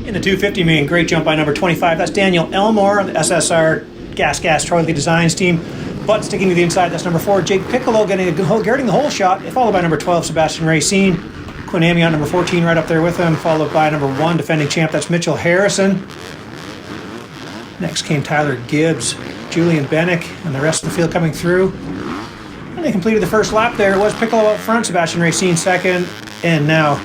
In the 250 main, great jump by number 25. That's Daniel Elmore on the SSR Gas Troy Lee Designs team. But sticking to the inside, that's number 4, Jake Piccolo getting the whole shot, followed by number 12, Sebastian Racine. Quinn Amiot, number 14, right up there with him, followed by number 1, defending champ, that's Mitchell Harrison. Next came Tyler Gibbs, Julian Bennick, and the rest of the field coming through. And they completed the first lap there. It was Piccolo up front, Sebastian Racine second, and now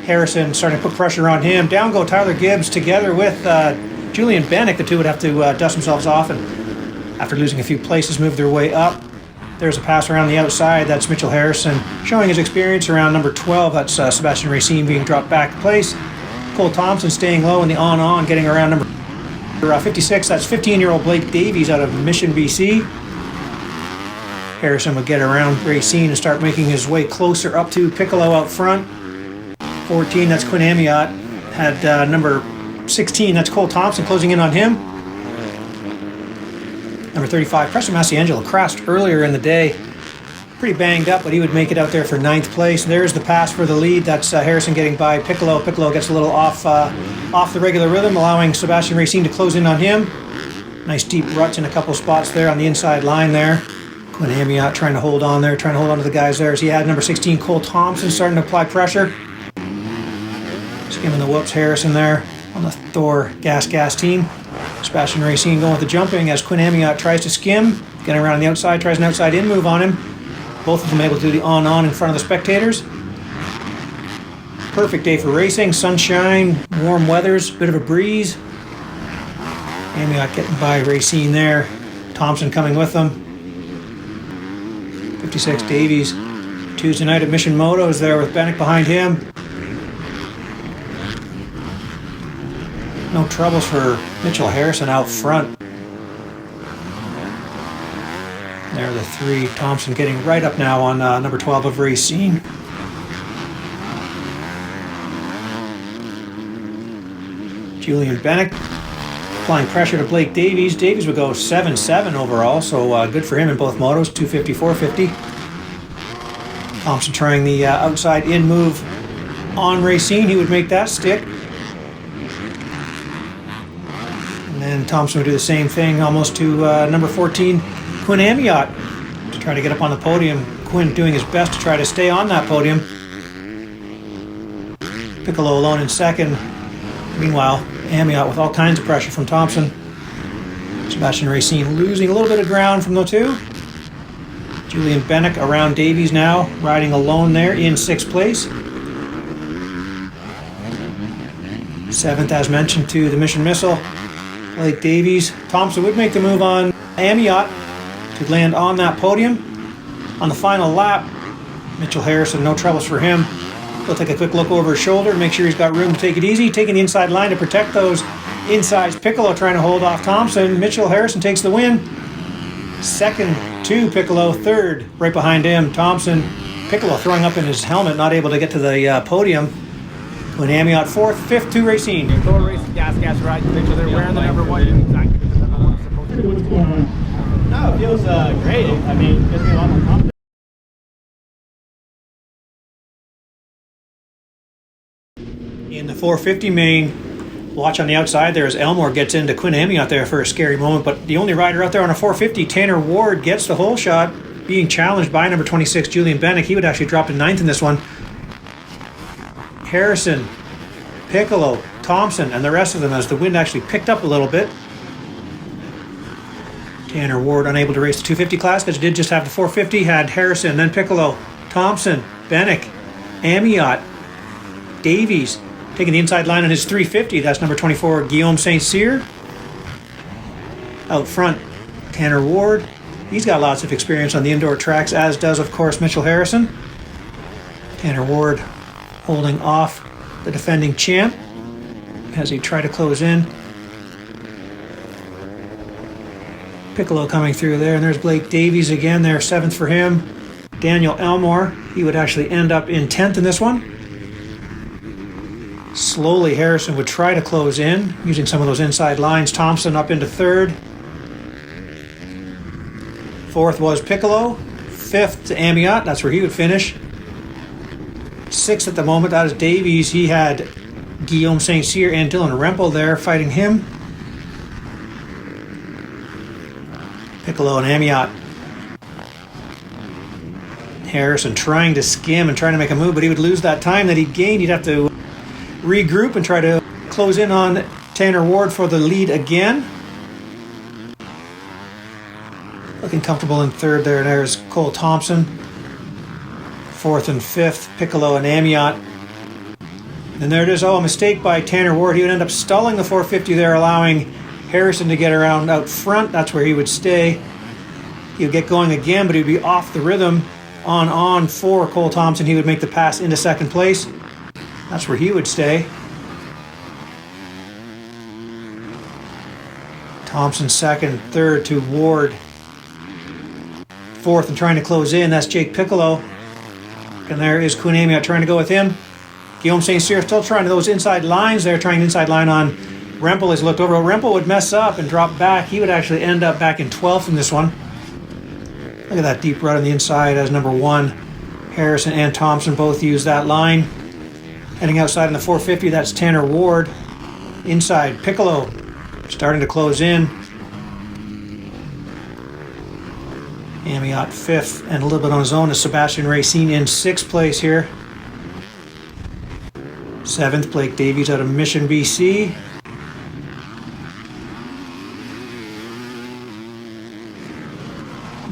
Harrison starting to put pressure on him. Down go Tyler Gibbs together with Julian Bennick. The two would have to dust themselves off, and after losing a few places, moved their way up. There's a pass around the outside. That's Mitchell Harrison showing his experience around number 12. That's Sebastian Racine being dropped back to place. Cole Thompson staying low in the on-on, getting around number 56. That's 15-year-old Blake Davies out of Mission, BC. Harrison would get around Racine and start making his way closer up to Piccolo out front. 14, that's Quinn Amiot. Had number 16, that's Cole Thompson closing in on him. Number 35, Preston Masiangelo crashed earlier in the day. Pretty banged up, but he would make it out there for 9th place. There's the pass for the lead. That's Harrison getting by Piccolo. Piccolo gets a little off the regular rhythm, allowing Sebastian Racine to close in on him. Nice deep ruts in a couple spots there on the inside line there. Quinn Amiot trying to hold on there, trying to hold on to the guys there as he had number 16, Cole Thompson, starting to apply pressure. Skimming the whoops, Harrison there on the Thor Gas team. Sebastian Racine going with the jumping as Quinn Amiot tries to skim, getting around the outside, tries an outside in move on him. Both of them able to do the on in front of the spectators. Perfect day for racing, sunshine, warm weathers, bit of a breeze. Amiot getting by Racine there. Thompson coming with them. 56 Davies. Tuesday night at Mission Moto is there with Bennick behind him. No troubles for Mitchell Harrison out front. There are the 3. Thompson getting right up now on number 12 of Racine. Julian Bennick applying pressure to Blake Davies. Davies would go 7-7 overall, so good for him in both motos, 250, 450. Thompson trying the outside in move on Racine. He would make that stick. And Thompson would do the same thing almost to number 14, Quinn Amiot, to try to get up on the podium. Quinn doing his best to try to stay on that podium. Piccolo alone in second. Meanwhile, Amiot with all kinds of pressure from Thompson. Sebastian Racine losing a little bit of ground from the 2. Julian Bennick around Davies now, riding alone there in 6th place. 7th, as mentioned, to the Mission Missile. Blake Davies. Thompson would make the move on Amiot to land on that podium. On the final lap, Mitchell Harrison, no troubles for him. He'll take a quick look over his shoulder to make sure he's got room to take it easy. Taking the inside line to protect those insides. Piccolo trying to hold off Thompson. Mitchell Harrison takes the win. Second to Piccolo. Third, right behind him, Thompson. Piccolo throwing up in his helmet, not able to get to the podium. Quinn Amiot 4th, 5th to Racine. Thor racing gas right picture. They're wearing the number 1. Exactly the number 1 supposed to. No, it feels great. I mean, it gives me a lot more confidence. In the 450 main, watch on the outside there as Elmore gets into Quinn Amiot there for a scary moment, but the only rider out there on a 450, Tanner Ward, gets the whole shot, being challenged by number 26, Julian Bennick. He would actually drop to 9th in this one. Harrison, Piccolo, Thompson, and the rest of them as the wind actually picked up a little bit. Tanner Ward unable to race the 250 class because he did just have the 450. Had Harrison, then Piccolo, Thompson, Bennick, Amiot, Davies, taking the inside line on his 350. That's number 24, Guillaume St. Cyr. Out front, Tanner Ward. He's got lots of experience on the indoor tracks, as does, of course, Mitchell Harrison. Tanner Ward holding off the defending champ as he tried to close in. Piccolo coming through there, and there's Blake Davies again there, 7th for him. Daniel Elmore, he would actually end up in 10th in this one. Slowly Harrison would try to close in using some of those inside lines. Thompson up into 3rd. 4th was Piccolo. 5th to Amiot, that's where he would finish. 6th at the moment, that is Davies. He had Guillaume St. Cyr and Dylan Rempel there fighting him. Piccolo and Amiot. Harrison trying to skim and trying to make a move, but he would lose that time that he gained. He'd have to regroup and try to close in on Tanner Ward for the lead again. Looking comfortable in third there. There's Cole Thompson. Fourth and fifth, Piccolo and Amiot. And there it is. Oh, a mistake by Tanner Ward. He would end up stalling the 450 there, allowing Harrison to get around out front. That's where he would stay. He would get going again, but he would be off the rhythm. On for Cole Thompson. He would make the pass into second place. That's where he would stay. Thompson second, third to Ward. Fourth and trying to close in. That's Jake Piccolo. And there is Quinn Amiot trying to go with him. Guillaume St. Cyr still trying those inside lines there, trying inside line on Rempel as he looked over. Rempel would mess up and drop back. He would actually end up back in 12th in this one. Look at that deep rut on the inside as number one. Harrison and Thompson both use that line. Heading outside in the 450, that's Tanner Ward. Inside, Piccolo starting to close in. Amiot fifth and a little bit on his own is Sebastian Racine in sixth place here. Seventh, Blake Davies out of Mission, BC.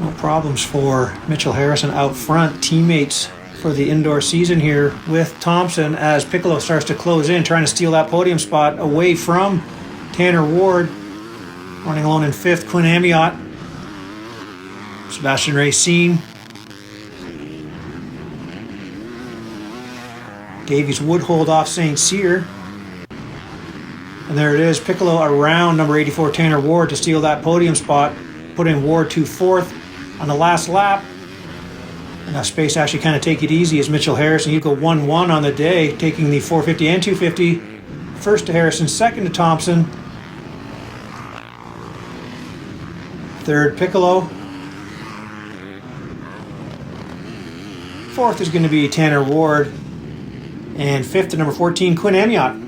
No problems for Mitchell Harrison out front. Teammates for the indoor season here with Thompson as Piccolo starts to close in, trying to steal that podium spot away from Tanner Ward. Running alone in fifth, Quinn Amiot. Sebastian Racine. Davies would hold off St. Cyr. And there it is, Piccolo around number 84, Tanner Ward, to steal that podium spot. Put in Ward to fourth on the last lap. Enough space to actually kind of take it easy as Mitchell Harrison. He'd go 1-1 on the day, taking the 450 and 250. First to Harrison, second to Thompson. Third, Piccolo. Fourth is going to be Tanner Ward. And fifth to number 14, Quinn Amiot.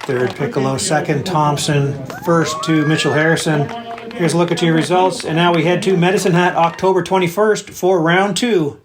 Third, Piccolo. Second, Thompson. First to Mitchell Harrison. Here's a look at your results. And now we head to Medicine Hat, October 21st for round 2.